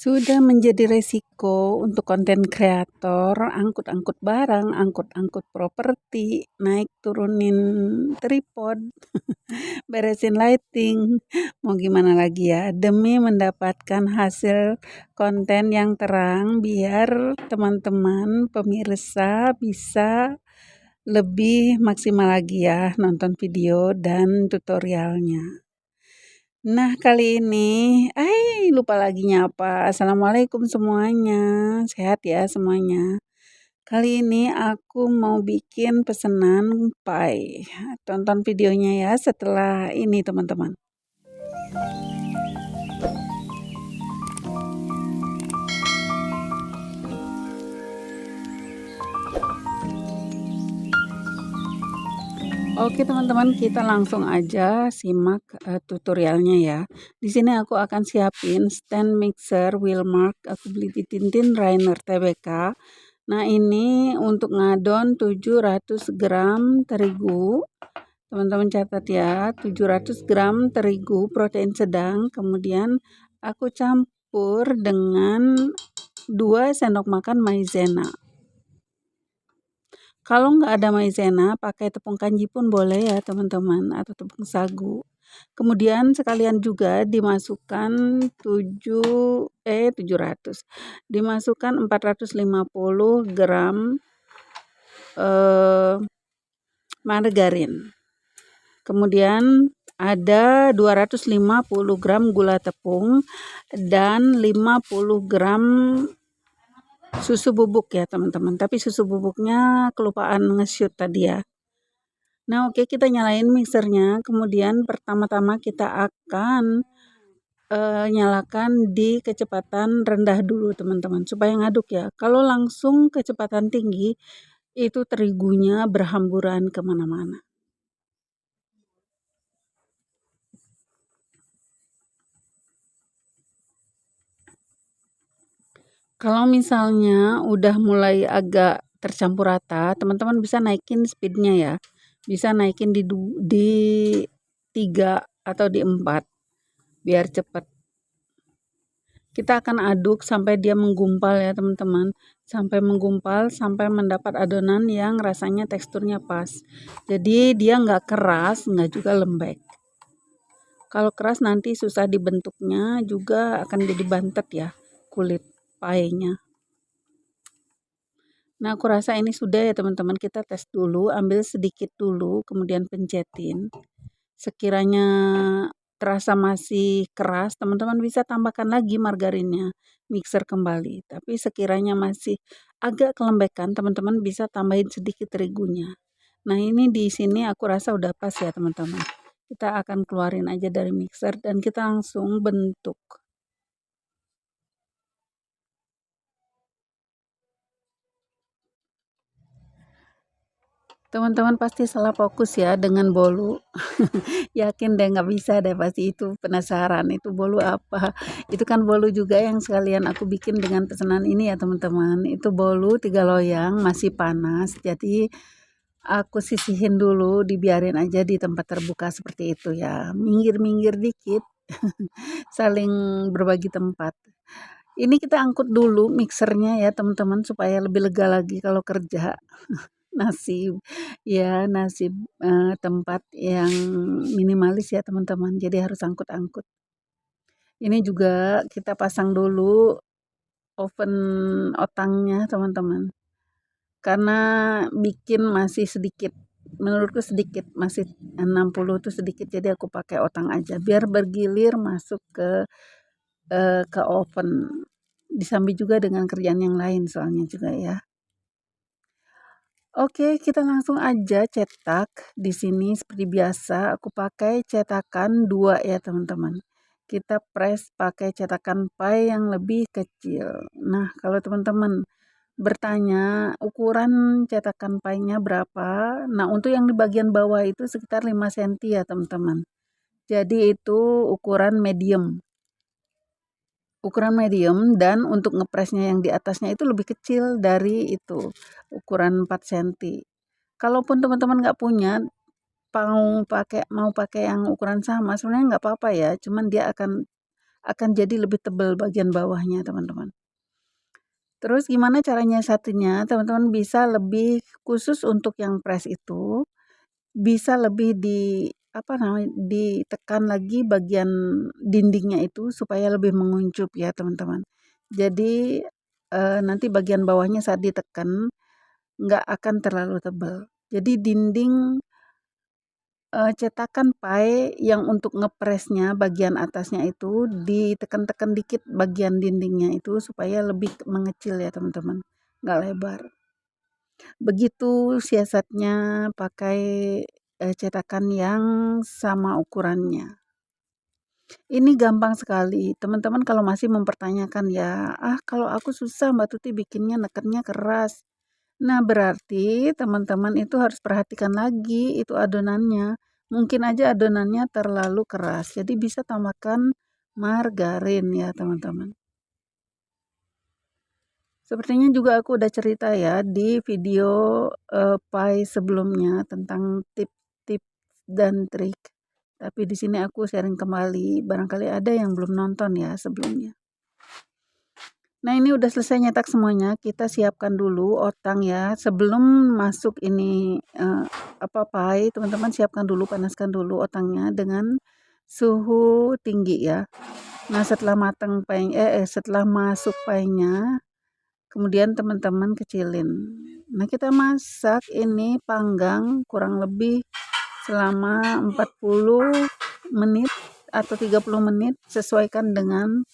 Sudah menjadi resiko untuk konten kreator, angkut-angkut barang, angkut-angkut properti, naik turunin tripod, beresin lighting, mau gimana lagi ya, demi mendapatkan hasil konten yang terang biar teman-teman pemirsa bisa lebih maksimal lagi ya nonton video dan tutorialnya. Nah, kali ini, lupa lagi nyapa. Assalamualaikum semuanya. Sehat ya semuanya. Kali ini aku mau bikin pesanan pie. Tonton videonya ya setelah ini teman-teman. Oke teman-teman, kita langsung aja simak tutorialnya ya. Di sini aku akan siapin stand mixer Wilmark, aku beli di Tintin Rainer TBK. Nah, ini untuk ngadon 700 gram terigu. Teman-teman catat ya, 700 gram terigu protein sedang. Kemudian aku campur dengan 2 sendok makan maizena. Kalau nggak ada maizena, pakai tepung kanji pun boleh ya teman-teman, atau tepung sagu. Kemudian sekalian juga dimasukkan 700. Dimasukkan 450 gram margarin. Kemudian ada 250 gram gula tepung dan 50 gram susu bubuk ya teman-teman, tapi susu bubuknya kelupaan nge-shoot tadi ya. Nah, oke, kita nyalain mixernya. Kemudian pertama-tama kita akan nyalakan di kecepatan rendah dulu teman-teman, supaya ngaduk ya. Kalau langsung kecepatan tinggi, itu terigunya berhamburan kemana-mana. Kalau misalnya udah mulai agak tercampur rata, teman-teman bisa naikin speednya ya. Bisa naikin di 3 atau di 4 biar cepat. Kita akan aduk sampai dia menggumpal ya teman-teman. Sampai menggumpal, sampai mendapat adonan yang rasanya teksturnya pas. Jadi dia nggak keras, nggak juga lembek. Kalau keras nanti susah dibentuknya, juga akan jadi bantet ya kulit pie-nya. Nah, aku rasa ini sudah ya teman-teman, kita tes dulu, ambil sedikit dulu, kemudian pencetin. Sekiranya terasa masih keras, teman-teman bisa tambahkan lagi margarinnya, mixer kembali. Tapi sekiranya masih agak kelembekan, teman-teman bisa tambahin sedikit terigunya. Nah, ini di sini aku rasa udah pas ya teman-teman. Kita akan keluarin aja dari mixer dan kita langsung bentuk. Teman-teman pasti salah fokus ya dengan bolu. Yakin deh nggak bisa deh, pasti itu penasaran itu bolu apa. Itu kan bolu juga yang sekalian aku bikin dengan pesanan ini ya teman-teman. Itu bolu 3 loyang masih panas. Jadi aku sisihin dulu, dibiarin aja di tempat terbuka seperti itu ya. Minggir-minggir dikit. Saling berbagi tempat. Ini kita angkut dulu mixernya ya teman-teman supaya lebih lega lagi kalau kerja. Nasib, ya nasib, tempat yang minimalis ya teman-teman, jadi harus angkut-angkut. Ini juga kita pasang dulu oven otangnya teman-teman, karena bikin masih sedikit, menurutku sedikit, masih 60 tuh sedikit, jadi aku pakai otang aja biar bergilir masuk ke oven. Disambi juga dengan kerjaan yang lain soalnya juga ya. Oke, kita langsung aja cetak. Di sini seperti biasa aku pakai cetakan 2 ya teman-teman. Kita press pakai cetakan pie yang lebih kecil. Nah, kalau teman-teman bertanya ukuran cetakan pie-nya berapa? Nah, untuk yang di bagian bawah itu sekitar 5 cm ya teman-teman. Jadi itu ukuran medium. Ukuran medium, dan untuk ngepresnya yang di atasnya itu lebih kecil dari itu, ukuran 4 cm. Kalaupun teman-teman nggak punya, mau pakai yang ukuran sama, sebenarnya nggak apa-apa ya, cuman dia akan akan jadi lebih tebal bagian bawahnya, teman-teman. Terus gimana caranya satunya, teman-teman bisa lebih khusus untuk yang press itu, bisa lebih ditekan lagi bagian dindingnya itu supaya lebih menguncup ya, teman-teman. Jadi, nanti bagian bawahnya saat ditekan, nggak akan terlalu tebal. Jadi dinding cetakan pie yang untuk ngepresnya bagian atasnya itu ditekan-tekan dikit bagian dindingnya itu supaya lebih mengecil ya teman-teman, nggak lebar. Begitu siasatnya pakai cetakan yang sama ukurannya. Ini gampang sekali, teman-teman kalau masih mempertanyakan ya, kalau aku susah Mbak Tuti bikinnya nekennya keras. Nah, berarti teman-teman itu harus perhatikan lagi itu adonannya. Mungkin aja adonannya terlalu keras, jadi bisa tambahkan margarin ya teman-teman. Sepertinya juga aku udah cerita ya di video pie sebelumnya tentang tips-tips dan trik. Tapi di sini aku sharing kembali, barangkali ada yang belum nonton ya sebelumnya. Nah, ini udah selesai nyetak semuanya, kita siapkan dulu otang ya. Sebelum masuk ini pie, teman-teman siapkan dulu, panaskan dulu otangnya dengan suhu tinggi ya. Nah, setelah matang setelah masuk pie-nya, kemudian teman-teman kecilin. Nah, kita masak ini panggang kurang lebih selama 40 menit atau 30 menit, sesuaikan dengan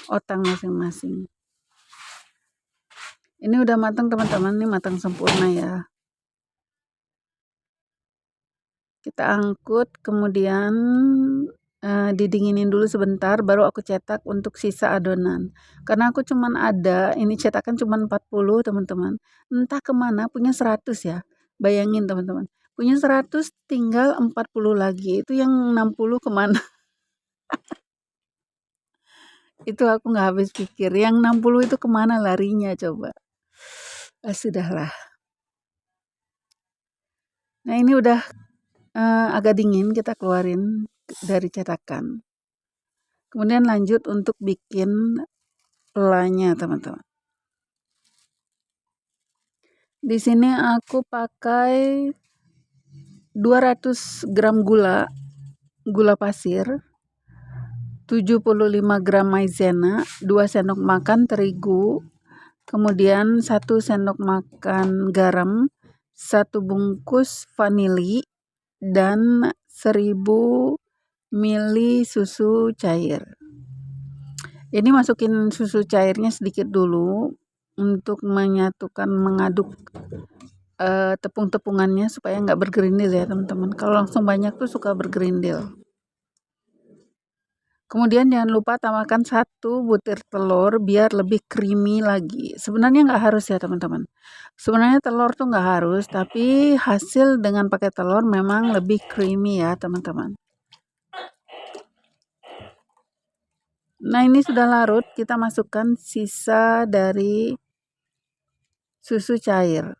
otang masing-masing. Ini udah matang teman-teman, ini matang sempurna ya. Kita angkut, kemudian didinginin dulu sebentar, baru aku cetak untuk sisa adonan. Karena aku cuman ada, ini cetakan cuman 40 teman-teman. Entah kemana, punya 100 ya. Bayangin teman-teman, punya 100 tinggal 40 lagi, itu yang 60 kemana? Itu aku nggak habis pikir, yang 60 itu kemana larinya coba. Sudahlah. Nah, ini udah agak dingin, kita keluarin dari cetakan. Kemudian lanjut untuk bikin pelanya, teman-teman. Di sini aku pakai 200 gram gula pasir, 75 gram maizena, 2 sendok makan terigu, kemudian 1 sendok makan garam, 1 bungkus vanili, dan 1000 ml susu cair. Ini masukin susu cairnya sedikit dulu untuk mengaduk tepung-tepungannya supaya nggak bergerindil ya teman-teman. Kalau langsung banyak tuh suka bergerindil. Kemudian jangan lupa tambahkan 1 butir telur biar lebih creamy lagi. Sebenarnya nggak harus ya teman-teman. Sebenarnya telur tuh nggak harus, tapi hasil dengan pakai telur memang lebih creamy ya teman-teman. Nah, ini sudah larut, kita masukkan sisa dari susu cair.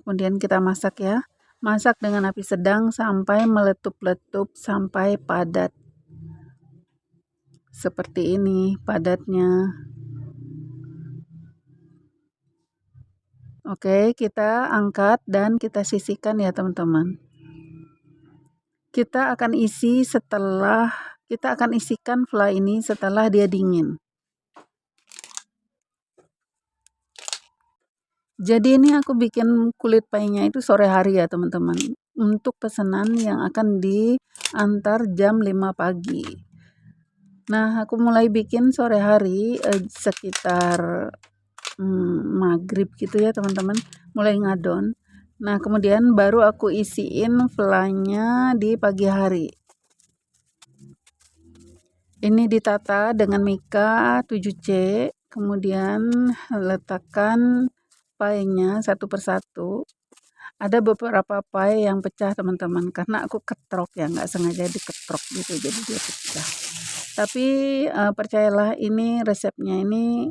Kemudian kita masak ya. Masak dengan api sedang sampai meletup-letup sampai padat. Seperti ini padatnya. Oke, kita angkat dan kita sisihkan ya teman-teman. Kita akan isikan fla ini setelah dia dingin. Jadi ini aku bikin kulit pie-nya itu sore hari ya teman-teman. Untuk pesanan yang akan diantar jam 5 pagi. Nah, aku mulai bikin sore hari sekitar maghrib gitu ya teman-teman. Mulai ngadon. Nah, kemudian baru aku isiin flanya di pagi hari. Ini ditata dengan mika 7C, kemudian letakkan pie-nya satu persatu. Ada beberapa pie yang pecah teman-teman, karena aku ketrok ya, nggak sengaja diketrok gitu, jadi dia pecah. Tapi percayalah ini resepnya, ini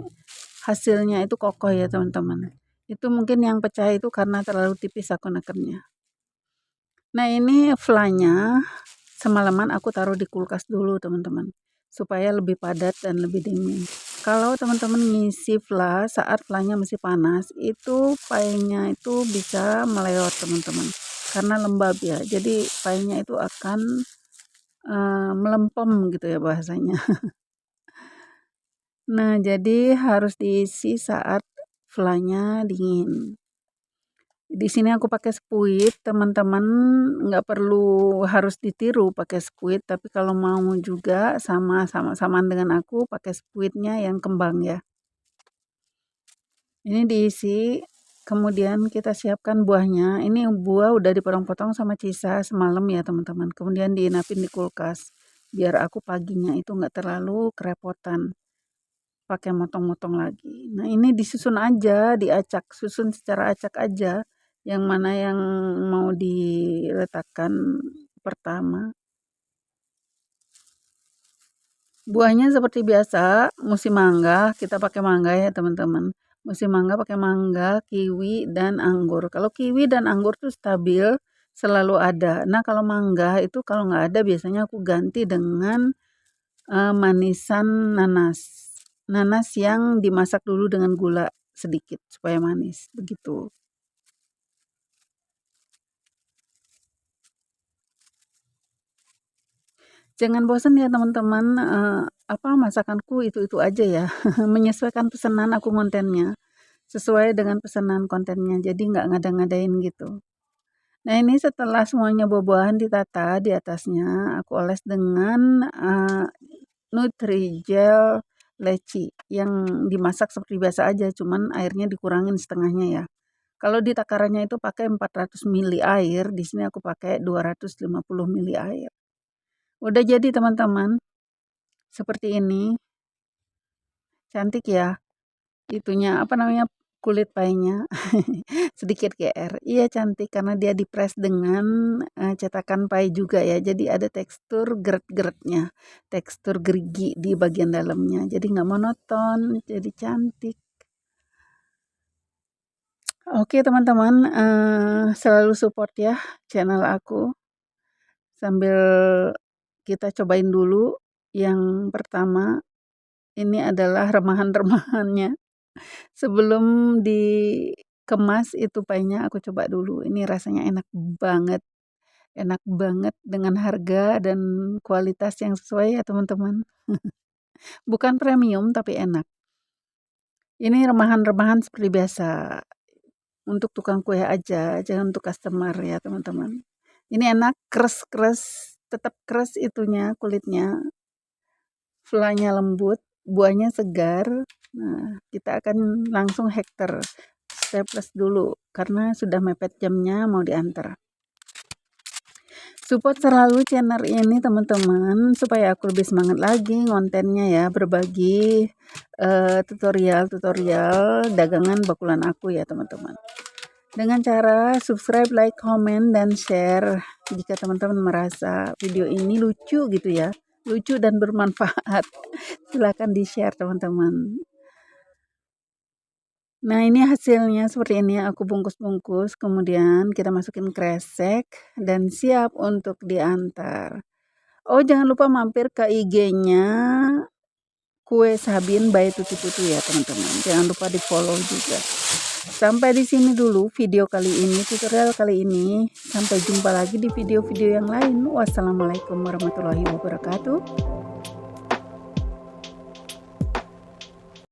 hasilnya itu kokoh ya teman-teman. Itu mungkin yang pecah itu karena terlalu tipis aku nekennya. Nah, ini flanya semalaman aku taruh di kulkas dulu teman-teman. supaya lebih padat dan lebih dingin. Kalau teman-teman ngisi fla saat flanya masih panas, itu paynya itu bisa melewat teman-teman, karena lembab ya. Jadi paynya itu akan melempem gitu ya bahasanya. Nah, jadi harus diisi saat flanya dingin. Di sini aku pakai spuit, teman-teman nggak perlu harus ditiru pakai spuit, tapi kalau mau juga samaan dengan aku pakai spuitnya yang kembang ya. Ini diisi, kemudian kita siapkan buahnya. Ini buah udah dipotong-potong sama Cisa semalam ya teman-teman. Kemudian diinapin di kulkas, biar aku paginya itu nggak terlalu kerepotan pakai motong-motong lagi. Nah, ini disusun aja, diacak, susun secara acak aja. Yang mana yang mau diletakkan pertama. Buahnya seperti biasa, musim mangga, kita pakai mangga ya teman-teman. Musim mangga pakai mangga, kiwi, dan anggur. Kalau kiwi dan anggur tuh stabil, selalu ada. Nah, kalau mangga itu kalau nggak ada biasanya aku ganti dengan manisan nanas. Nanas yang dimasak dulu dengan gula sedikit supaya manis, begitu. Jangan bosan ya teman-teman, masakanku itu-itu aja ya. Menyesuaikan pesanan aku kontennya, sesuai dengan pesanan kontennya, jadi nggak ngada-ngadain gitu. Nah, ini setelah semuanya buah-buahan ditata di atasnya, aku oles dengan Nutrijel leci yang dimasak seperti biasa aja, cuman airnya dikurangin setengahnya ya. Kalau di takarannya itu pakai 400 ml air, di sini aku pakai 250 ml air. Udah jadi teman-teman, seperti ini. Cantik ya. Itunya apa namanya? Kulit painya. Sedikit GR. Iya cantik karena dia dipres dengan cetakan pai juga ya. Jadi ada tekstur geret-geretnya, tekstur gerigi di bagian dalamnya. Jadi nggak monoton, jadi cantik. Oke teman-teman, selalu support ya channel aku. Sambil kita cobain dulu. Yang pertama, ini adalah remahan-remahannya. Sebelum dikemas itu painya aku coba dulu. Ini rasanya enak banget. Enak banget dengan harga dan kualitas yang sesuai ya teman-teman. Bukan premium tapi enak. Ini remahan-remahan seperti biasa. Untuk tukang kue aja, jangan untuk customer ya teman-teman. Ini enak, keres-keres, tetap keres itunya, kulitnya. Flanya lembut, buahnya segar. Nah, kita akan langsung hektar. Saya plus dulu karena sudah mepet jamnya mau diantar. Support selalu channel ini teman-teman supaya aku lebih semangat lagi kontennya ya, berbagi tutorial-tutorial dagangan bakulan aku ya teman-teman. Dengan cara subscribe, like, komen, dan share jika teman-teman merasa video ini lucu gitu ya, lucu dan bermanfaat. Silahkan di-share teman-teman. Nah, ini hasilnya seperti ini aku bungkus-bungkus, kemudian kita masukin kresek dan siap untuk diantar. Oh, jangan lupa mampir ke IG-nya Kue Sabin by Tuti Putu ya teman-teman. Jangan lupa di-follow juga. Sampai di sini dulu video kali ini, tutorial kali ini. Sampai jumpa lagi di video-video yang lain. Wassalamualaikum warahmatullahi wabarakatuh.